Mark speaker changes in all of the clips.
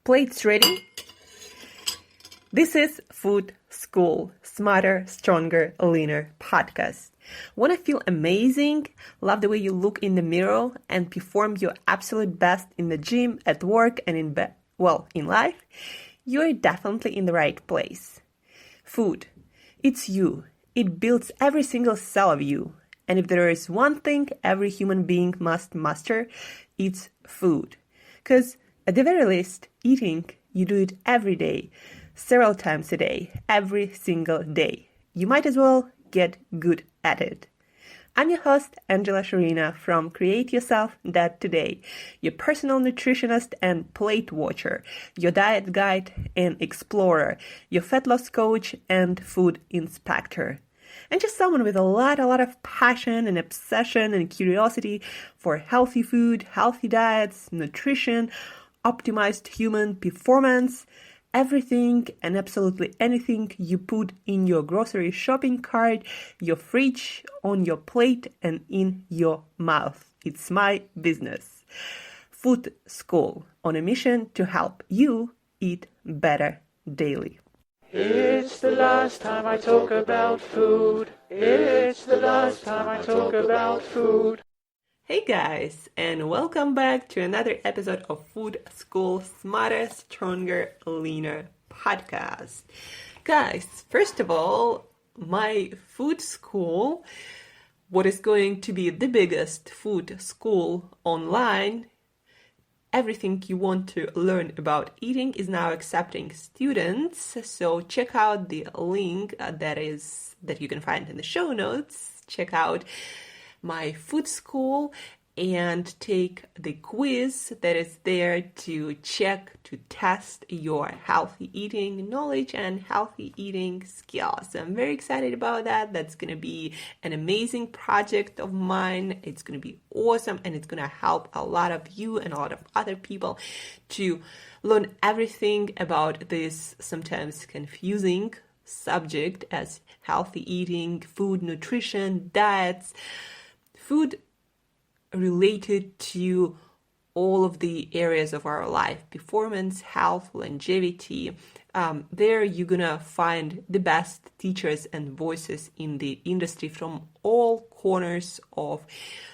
Speaker 1: Plates ready? This is Food School, Smarter, Stronger, Leaner podcast. Want to feel amazing, love the way you look in the mirror, and perform your absolute best in the gym, at work, and in life? You're definitely in the right place. Food, it's you. It builds every single cell of you. And if there is one thing every human being must master, it's food. Because at the very least, eating, you do it every day, several times a day, every single day. You might as well get good at it. I'm your host, Shurina from Create Yourself That Today, your personal nutritionist and plate watcher, your diet guide and explorer, your fat loss coach and food inspector. And just someone with a lot of passion and obsession and curiosity for healthy food, healthy diets, nutrition, optimized human performance, everything and absolutely anything you put in your grocery shopping cart, your fridge, on your plate, and in your mouth. It's my business. Food School, on a mission to help you eat better daily.
Speaker 2: It's the last time I talk about food. It's the last time I talk about food.
Speaker 1: Hey guys, and welcome back to another episode of Food School Smarter, Stronger, Leaner podcast. Guys, first of all, my food school, what is going to be the biggest food school online, everything you want to learn about eating is now accepting students. So check out the link that you can find in the show notes. Check out my food school and take the quiz that is there to test your healthy eating knowledge and healthy eating skills. I'm very excited about that. That's going to be an amazing project of mine. It's going to be awesome, and it's going to help a lot of you and a lot of other people to learn everything about this sometimes confusing subject as healthy eating, food, nutrition, diets, food related to all of the areas of our life, performance, health, longevity. There you're gonna find the best teachers and voices in the industry from all corners of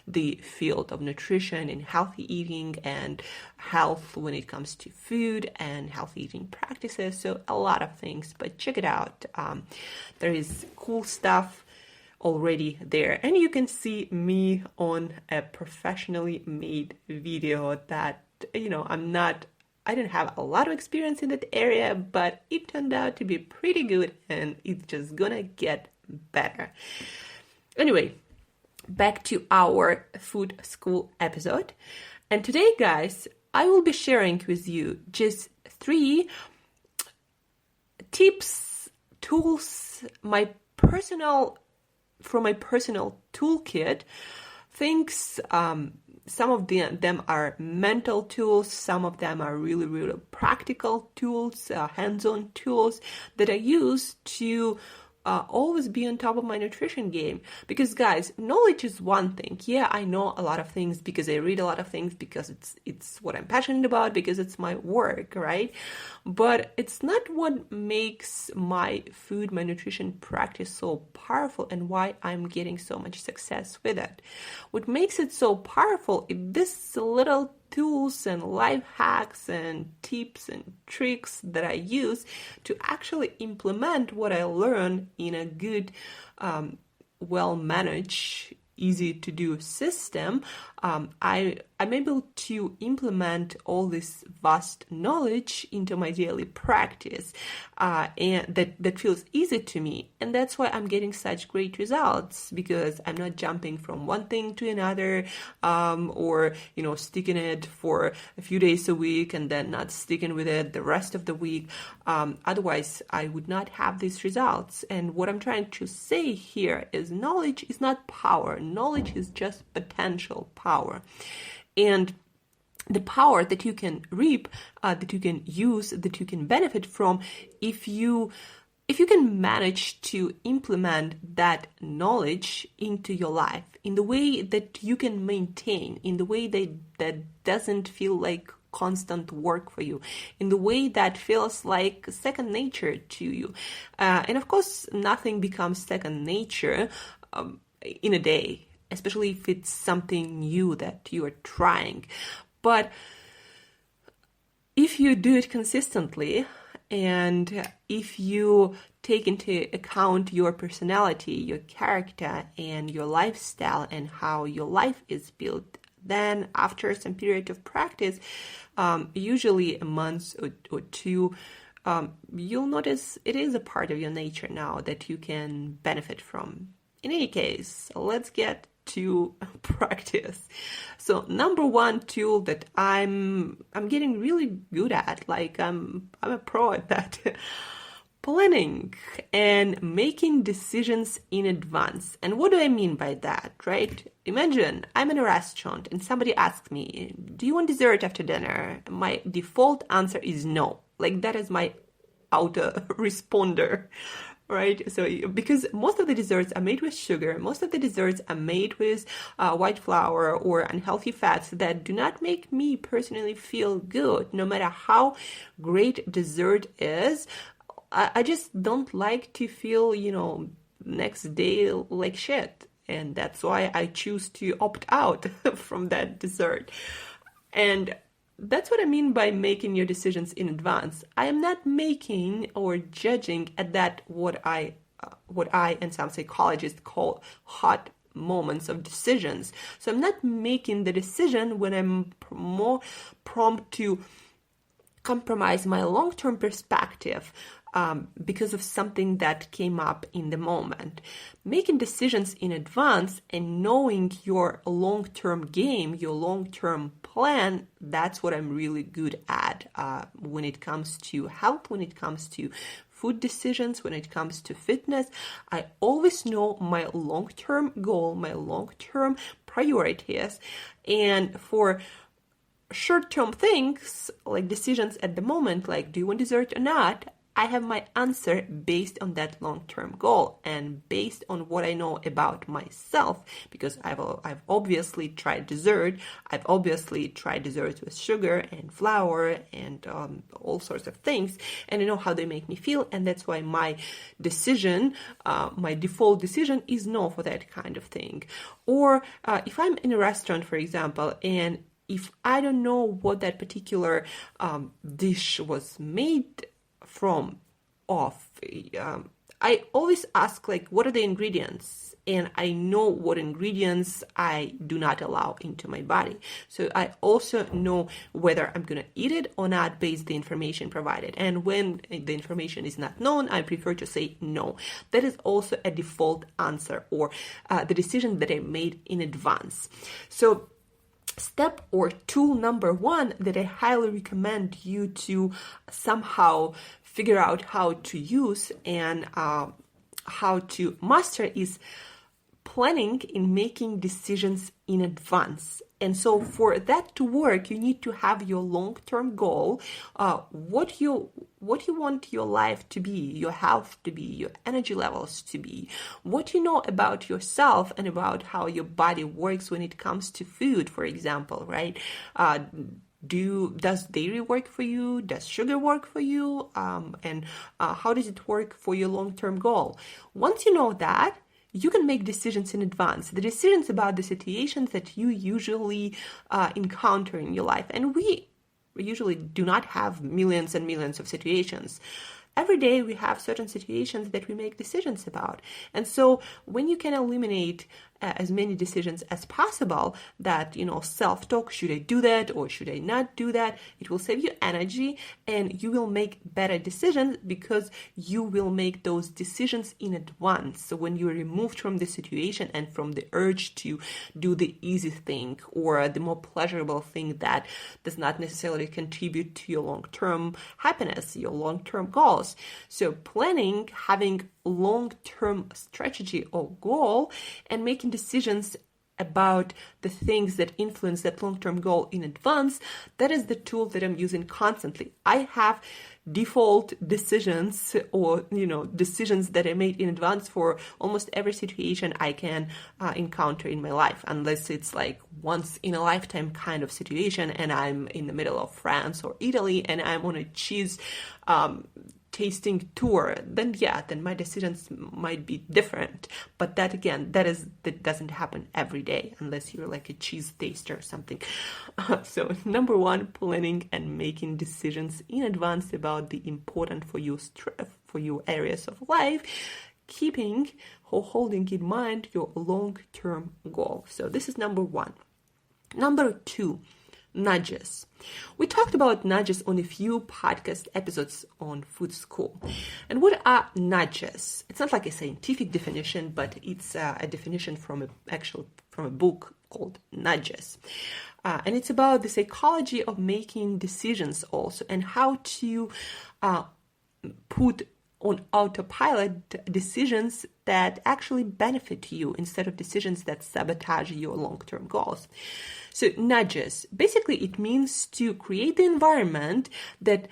Speaker 1: the field of nutrition and healthy eating and health when it comes to food and healthy eating practices. So a lot of things, but check it out. There is cool stuff already there, and you can see me on a professionally made video that I didn't have a lot of experience in that area, but it turned out to be pretty good, and it's just gonna get better. Anyway, back to our food school episode, and today, guys, I will be sharing with you just 3 tips, tools, from my personal toolkit, things. Some of them are mental tools, some of them are really practical tools, hands-on tools that I use to always be on top of my nutrition game. Because guys, knowledge is one thing. Yeah, I know a lot of things because I read a lot of things, because it's what I'm passionate about, because it's my work, right? But it's not what makes my food, my nutrition practice so powerful and why I'm getting so much success with it. What makes it so powerful is this little tools and life hacks and tips and tricks that I use to actually implement what I learn in a good, well-managed, easy to do system. I'm able to implement all this vast knowledge into my daily practice, and that feels easy to me. And that's why I'm getting such great results, because I'm not jumping from one thing to another, or sticking it for a few days a week and then not sticking with it the rest of the week. Otherwise, I would not have these results. And what I'm trying to say here is knowledge is not power. Knowledge is just potential power. And the power that you can reap, that you can use, that you can benefit from, if you can manage to implement that knowledge into your life in the way that you can maintain, in the way that doesn't feel like constant work for you, in the way that feels like second nature to you. And of course, nothing becomes second nature in a day, especially if it's something new that you are trying. But if you do it consistently, and if you take into account your personality, your character, and your lifestyle, and how your life is built, then after some period of practice, usually a month or two, you'll notice it is a part of your nature now that you can benefit from. In any case, let's get to practice. So number one tool that I'm getting really good at, like I'm a pro at that, planning and making decisions in advance. And what do I mean by that, right? Imagine I'm in a restaurant and somebody asks me, do you want dessert after dinner? My default answer is no. Like that is my auto responder, right? So because most of the desserts are made with sugar, most of the desserts are made with white flour or unhealthy fats that do not make me personally feel good. No matter how great dessert is, I just don't like to feel, next day like shit. And that's why I choose to opt out from that dessert. And that's what I mean by making your decisions in advance. I am not making or judging at that what I and some psychologists call hot moments of decisions. So I'm not making the decision when I'm more prompt to compromise my long-term perspective because of something that came up in the moment. Making decisions in advance and knowing your long-term game, your long-term plan, that's what I'm really good at when it comes to health, when it comes to food decisions, when it comes to fitness. I always know my long-term goal, my long-term priorities, and for short-term things like decisions at the moment, like do you want dessert or not, I have my answer based on that long-term goal and based on what I know about myself, because I've obviously tried dessert. I've obviously tried desserts with sugar and flour and all sorts of things, and I know how they make me feel, and that's why my decision, my default decision is no for that kind of thing. Or if I'm in a restaurant, for example, and if I don't know what that particular dish was made from I always ask, like, what are the ingredients? And I know what ingredients I do not allow into my body. So I also know whether I'm going to eat it or not based on the information provided. And when the information is not known, I prefer to say no. That is also a default answer, or the decision that I made in advance. So step or tool number one that I highly recommend you to somehow figure out how to use and how to master is planning and making decisions in advance. And so for that to work, you need to have your long-term goal, what you want your life to be, your health to be, your energy levels to be, what you know about yourself and about how your body works when it comes to food, for example, right? Does dairy work for you? Does sugar work for you? And how does it work for your long-term goal? Once you know that, you can make decisions in advance. The decisions about the situations that you usually encounter in your life. And we usually do not have millions and millions of situations. Every day we have certain situations that we make decisions about. And so when you can eliminate as many decisions as possible, that, self-talk, should I do that or should I not do that? It will save you energy and you will make better decisions because you will make those decisions in advance. So when you're removed from the situation and from the urge to do the easy thing or the more pleasurable thing that does not necessarily contribute to your long-term happiness, your long-term goals. So planning, having long-term strategy or goal, and making decisions about the things that influence that long-term goal in advance, that is the tool that I'm using constantly. I have default decisions or, decisions that I made in advance for almost every situation I can encounter in my life, unless it's like once in a lifetime kind of situation and I'm in the middle of France or Italy and I'm on a cheese tasting tour, then my decisions might be different. But that doesn't happen every day unless you're like a cheese taster or something. So number one, planning and making decisions in advance about the important for you areas of life, keeping or holding in mind your long-term goal. So this is number one. Number two, nudges. We talked about nudges on a few podcast episodes on Food School. And what are nudges? It's not like a scientific definition, but it's a definition from a book called Nudges. And it's about the psychology of making decisions also, and how to put on autopilot decisions that actually benefit you instead of decisions that sabotage your long-term goals. So nudges, basically it means to create the environment that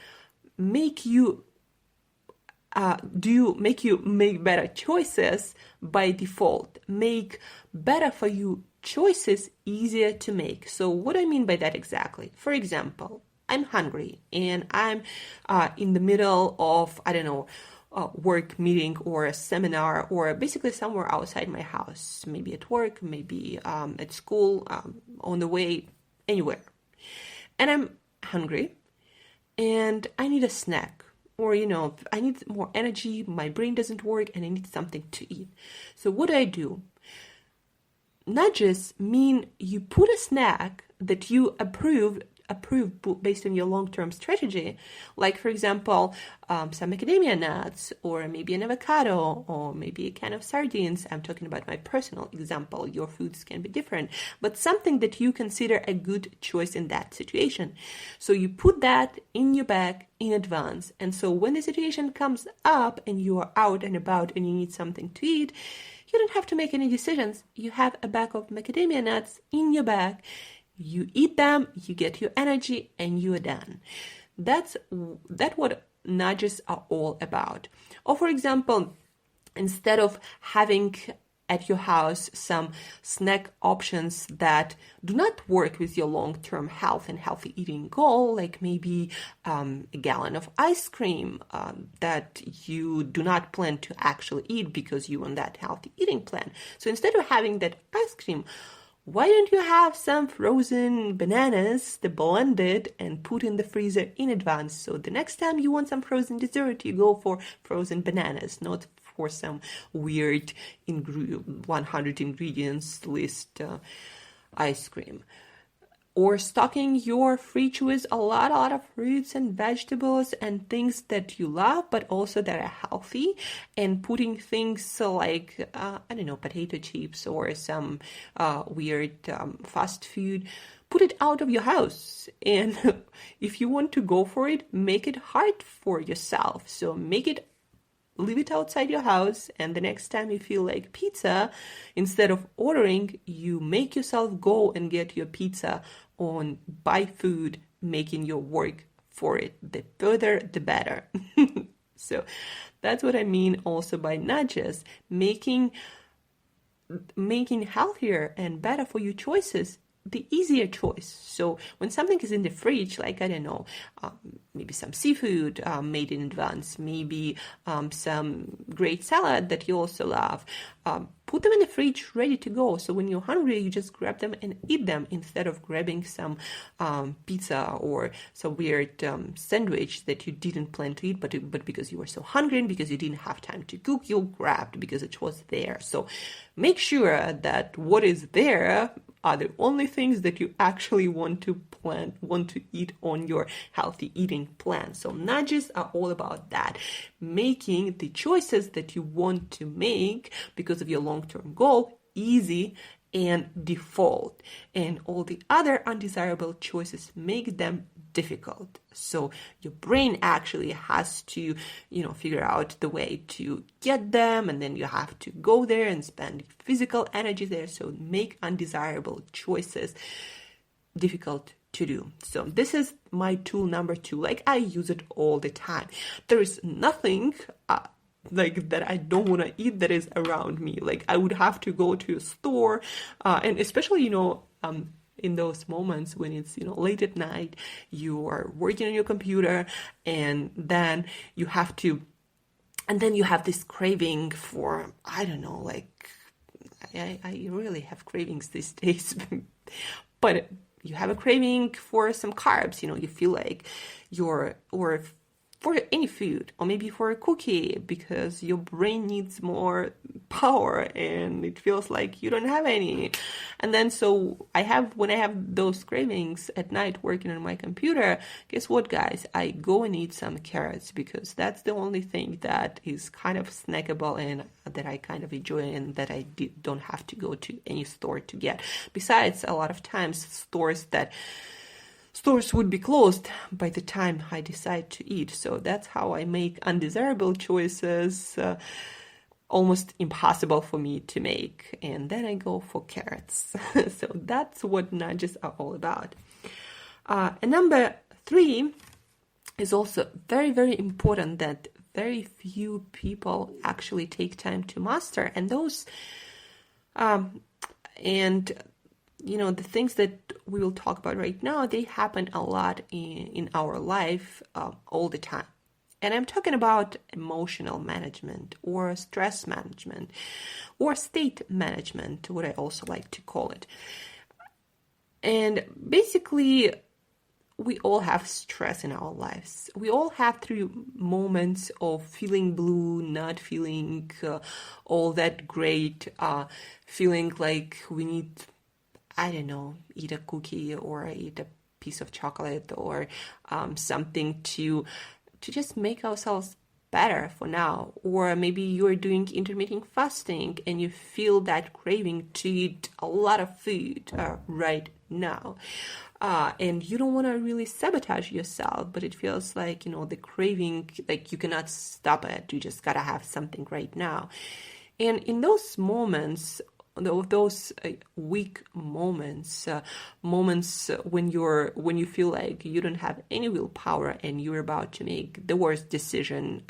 Speaker 1: make you make better choices by default, make better for you choices easier to make. So what do I mean by that exactly? For example, I'm hungry and I'm in the middle of, work meeting or a seminar, or basically somewhere outside my house, maybe at work, maybe at school, on the way, anywhere. And I'm hungry and I need a snack, or, I need more energy, my brain doesn't work and I need something to eat. So what do? Nudges mean you put a snack that you approve based on your long-term strategy, like for example, some macadamia nuts, or maybe an avocado, or maybe a can of sardines. I'm talking about my personal example. Your foods can be different, but something that you consider a good choice in that situation. So you put that in your bag in advance. And so when the situation comes up and you are out and about and you need something to eat, you don't have to make any decisions. You have a bag of macadamia nuts in your bag. You eat them, you get your energy, and you are done. That's what nudges are all about. Or for example, instead of having at your house some snack options that do not work with your long-term health and healthy eating goal, like maybe a gallon of ice cream that you do not plan to actually eat because you're on that healthy eating plan. So instead of having that ice cream, why don't you have some frozen bananas, the blended, and put in the freezer in advance? So the next time you want some frozen dessert, you go for frozen bananas, not for some weird 100 ingredients list ice cream. Or stocking your fridge with a lot of fruits and vegetables and things that you love, but also that are healthy, and putting things like, potato chips or some weird fast food, put it out of your house. And if you want to go for it, make it hard for yourself. So leave it outside your house, and the next time you feel like pizza, instead of ordering, you make yourself go and get your pizza on buy food, making your work for it. The further, the better. So that's what I mean also by nudges, making healthier and better for you choices the easier choice. So when something is in the fridge, like, maybe some seafood made in advance, maybe some great salad that you also love, put them in the fridge ready to go. So when you're hungry, you just grab them and eat them instead of grabbing some pizza or some weird sandwich that you didn't plan to eat, but because you were so hungry and because you didn't have time to cook, you grabbed because it was there. So make sure that what is there are the only things that you actually want to eat on your healthy eating plan. So nudges are all about that, making the choices that you want to make because of your long-term goal easy and default, and all the other undesirable choices, make them difficult. So your brain actually has to, figure out the way to get them, and then you have to go there and spend physical energy there. So make undesirable choices difficult to do. So this is my tool number 2. Like, I use it all the time. There is nothing like that I don't want to eat that is around me. Like, I would have to go to a store, and especially, in those moments when it's, late at night, you are working on your computer, and then you have this craving for, I don't know, like, I really have cravings these days, but you have a craving for some carbs, you feel like or for any food, or maybe for a cookie, because your brain needs more power and it feels like you don't have any. And then when I have those cravings at night working on my computer, guess what, guys? I go and eat some carrots, because that's the only thing that is kind of snackable and that I kind of enjoy, and that I don't have to go to any store to get. Besides, a lot of times stores would be closed by the time I decide to eat. So that's how I make undesirable choices almost impossible for me to make. And then I go for carrots. So that's what nudges are all about. And number 3 is also very, very important, that very few people actually take time to master. And those, the things that we will talk about right now, they happen a lot in our life all the time. And I'm talking about emotional management, or stress management, or state management, what I also like to call it. And basically, we all have stress in our lives. We all have through moments of feeling blue, not feeling all that great, feeling like we need, I don't know, eat a cookie or eat a piece of chocolate, or something to just make ourselves better for now. Or maybe you're doing intermittent fasting and you feel that craving to eat a lot of food right now. And you don't want to really sabotage yourself, but it feels like, the craving, like you cannot stop it. You just gotta have something right now. And in those moments, those weak moments when you feel like you don't have any willpower and you're about to make the worst decision,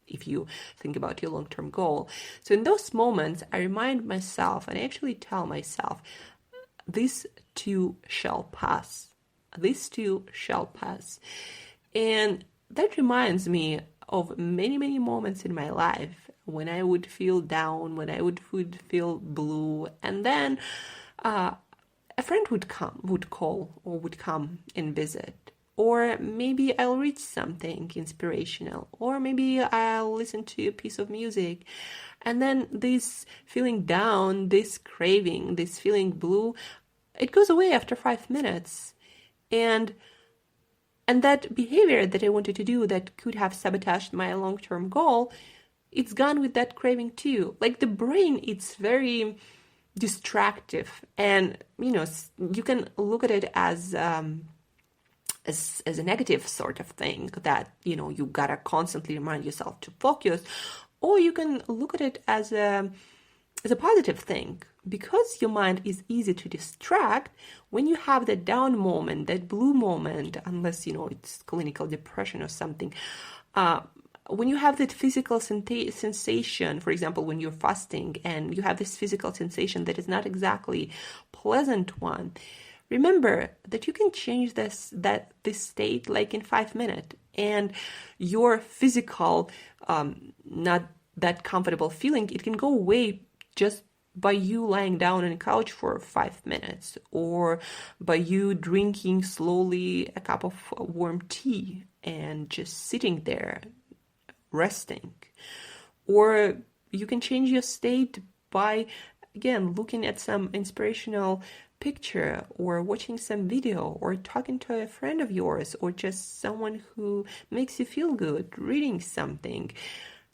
Speaker 1: if you think about your long-term goal. So in those moments, I remind myself, and I actually tell myself, this too shall pass. This too shall pass. And that reminds me of many, many moments in my life when I would feel down, when I would feel blue, and then a friend would call or would come and visit. Or maybe I'll read something inspirational, or maybe I'll listen to a piece of music. And then this feeling down, this craving, this feeling blue, it goes away after 5 minutes. And that behavior that I wanted to do that could have sabotaged my long-term goal, it's gone with that craving too. Like the brain, it's very distractive. And, you can look at it as a negative sort of thing that, you gotta constantly remind yourself to focus. Or you can look at it as a positive thing, because your mind is easy to distract. When you have that down moment, that blue moment, unless, it's clinical depression or something, when you have that physical sensation, for example, when you're fasting and you have this physical sensation that is not exactly pleasant one, remember that you can change this state like in 5 minutes, and your physical, not that comfortable feeling, it can go away just by you lying down on a couch for 5 minutes, or by you drinking slowly a cup of warm tea and just sitting there resting. Or you can change your state by, again, looking at some inspirational picture, or watching some video, or talking to a friend of yours, or just someone who makes you feel good, reading something.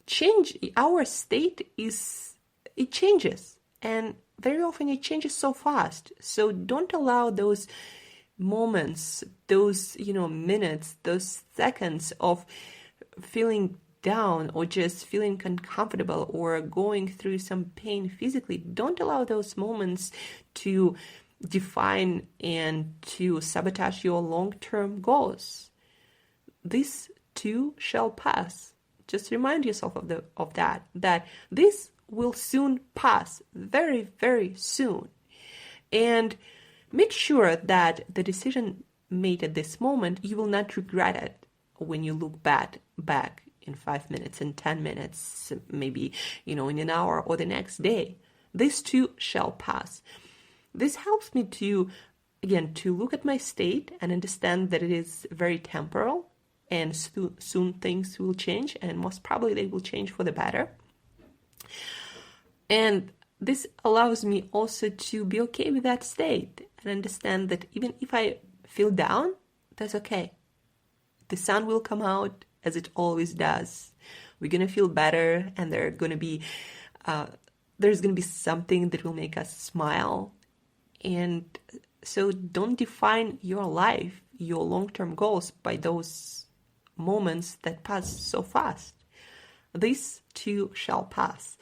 Speaker 1: Change our state it changes, and very often it changes so fast. So don't allow those moments, those, minutes, those seconds of feeling down or just feeling uncomfortable or going through some pain physically, don't allow those moments to define and to sabotage your long-term goals. This too shall pass. Just remind yourself of that this will soon pass, very, very soon. And make sure that the decision made at this moment, you will not regret it when you look back in 5 minutes, in 10 minutes, maybe, in an hour or the next day. This too shall pass. This helps me to look at my state and understand that it is very temporal, and soon things will change, and most probably they will change for the better. And this allows me also to be okay with that state and understand that even if I feel down, that's okay. The sun will come out as it always does. We're going to feel better, and there's going to be something that will make us smile. And so don't define your life, your long-term goals by those moments that pass so fast. This too shall pass.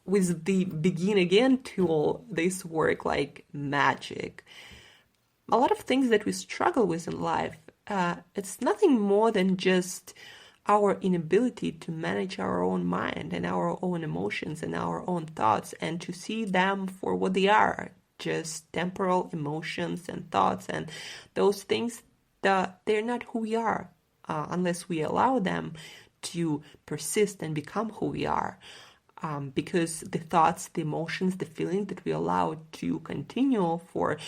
Speaker 1: With the begin again tool, this work like magic. A lot of things that we struggle with in life, it's nothing more than just our inability to manage our own mind and our own emotions and our own thoughts, and to see them for what they are, just temporal emotions and thoughts, and those things that they're not who we are unless we allow them to persist and become who we are. Because the thoughts, the emotions, the feelings that we allow to continue for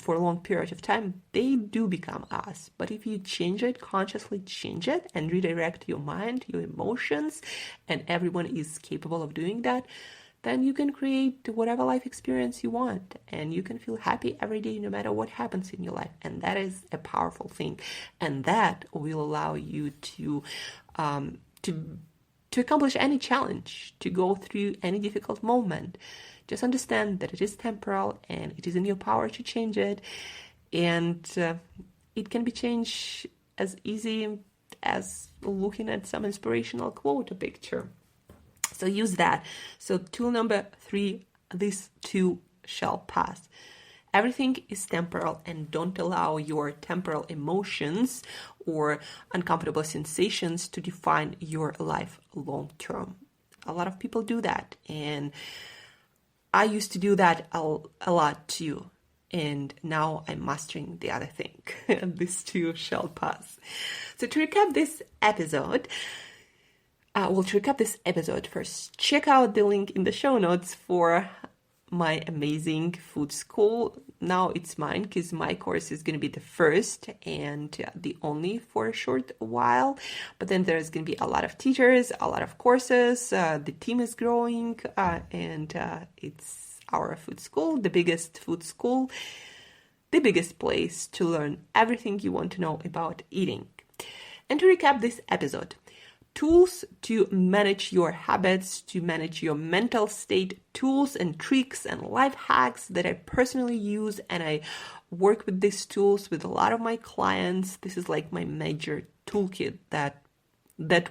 Speaker 1: a long period of time, they do become us. But if you change it, consciously change it, and redirect your mind, your emotions, and everyone is capable of doing that, then you can create whatever life experience you want, and you can feel happy every day no matter what happens in your life. And that is a powerful thing, and that will allow you to accomplish any challenge, to go through any difficult moment. Just understand that it is temporal, and it is in your power to change it, and it can be changed as easy as looking at some inspirational quote or picture. So use that. So tool number 3, this too shall pass. Everything is temporal, and don't allow your temporal emotions or uncomfortable sensations to define your life long term. A lot of people do that, and I used to do that a lot too. And now I'm mastering the other thing. This too shall pass. So to recap this episode, first, check out the link in the show notes for my amazing food school. Now it's mine, because my course is going to be the first and the only for a short while. But then there's going to be a lot of teachers, a lot of courses. The team is growing, and it's our food school, the biggest food school, the biggest place to learn everything you want to know about eating. And to recap this episode, tools to manage your habits, to manage your mental state, tools and tricks and life hacks that I personally use, and I work with these tools with a lot of my clients. This is like my major toolkit that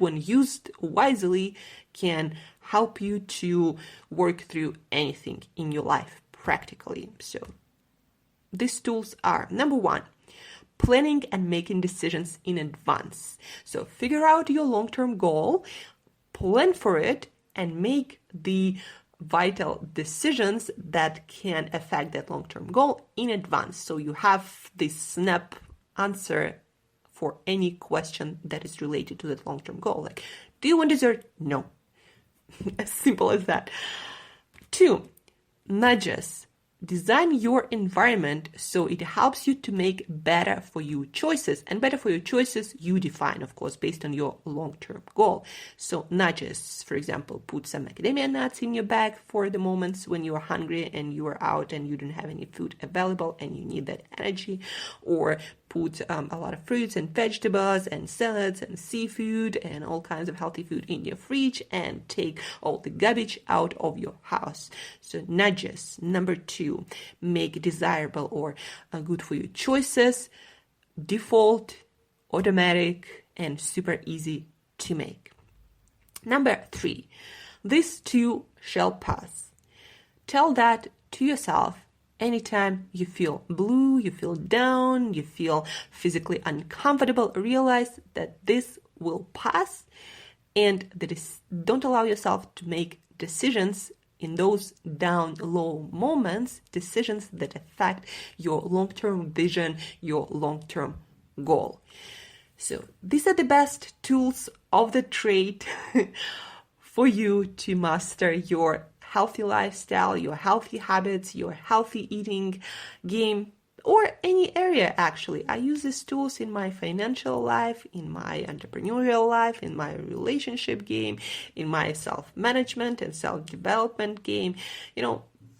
Speaker 1: when used wisely can help you to work through anything in your life practically. So these tools are, number 1, planning and making decisions in advance. So figure out your long-term goal, plan for it, and make the vital decisions that can affect that long-term goal in advance. So you have this snap answer for any question that is related to that long-term goal. Like, do you want dessert? No. As simple as that. 2, nudges. Design your environment so it helps you to make better for you choices. And better for you choices you define, of course, based on your long-term goal. So nudges, for example, put some macadamia nuts in your bag for the moments when you are hungry and you are out and you don't have any food available and you need that energy. Or put a lot of fruits and vegetables and salads and seafood and all kinds of healthy food in your fridge and take all the garbage out of your house. So nudges. Number 2, make desirable or good for you choices default, automatic, and super easy to make. Number 3, this too shall pass. Tell that to yourself anytime you feel blue, you feel down, you feel physically uncomfortable. Realize that this will pass, and don't allow yourself to make decisions in those down low moments, decisions that affect your long-term vision, your long-term goal. So these are the best tools of the trade for you to master your healthy lifestyle, your healthy habits, your healthy eating game, or any area actually. I use these tools in my financial life, in my entrepreneurial life, in my relationship game, in my self-management and self-development game.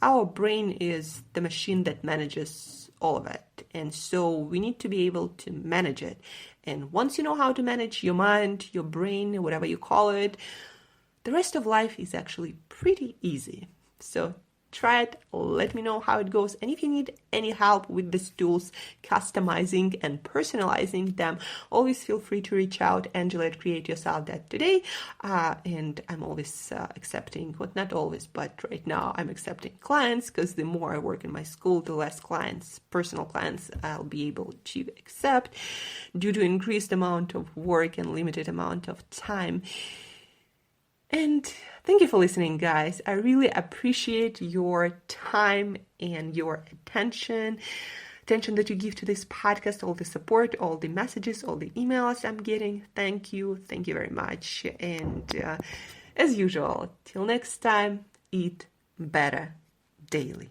Speaker 1: Our brain is the machine that manages all of it. And so we need to be able to manage it. And once you know how to manage your mind, your brain, whatever you call it, the rest of life is actually pretty easy. So try it, let me know how it goes. And if you need any help with these tools, customizing and personalizing them, always feel free to reach out, Angela at createyourself.today. And I'm always accepting, well, not always, but right now I'm accepting clients, because the more I work in my school, the less clients, personal clients, I'll be able to accept due to increased amount of work and limited amount of time. And thank you for listening, guys. I really appreciate your time and your attention that you give to this podcast, all the support, all the messages, all the emails I'm getting. Thank you. Thank you very much. And as usual, till next time, eat better daily.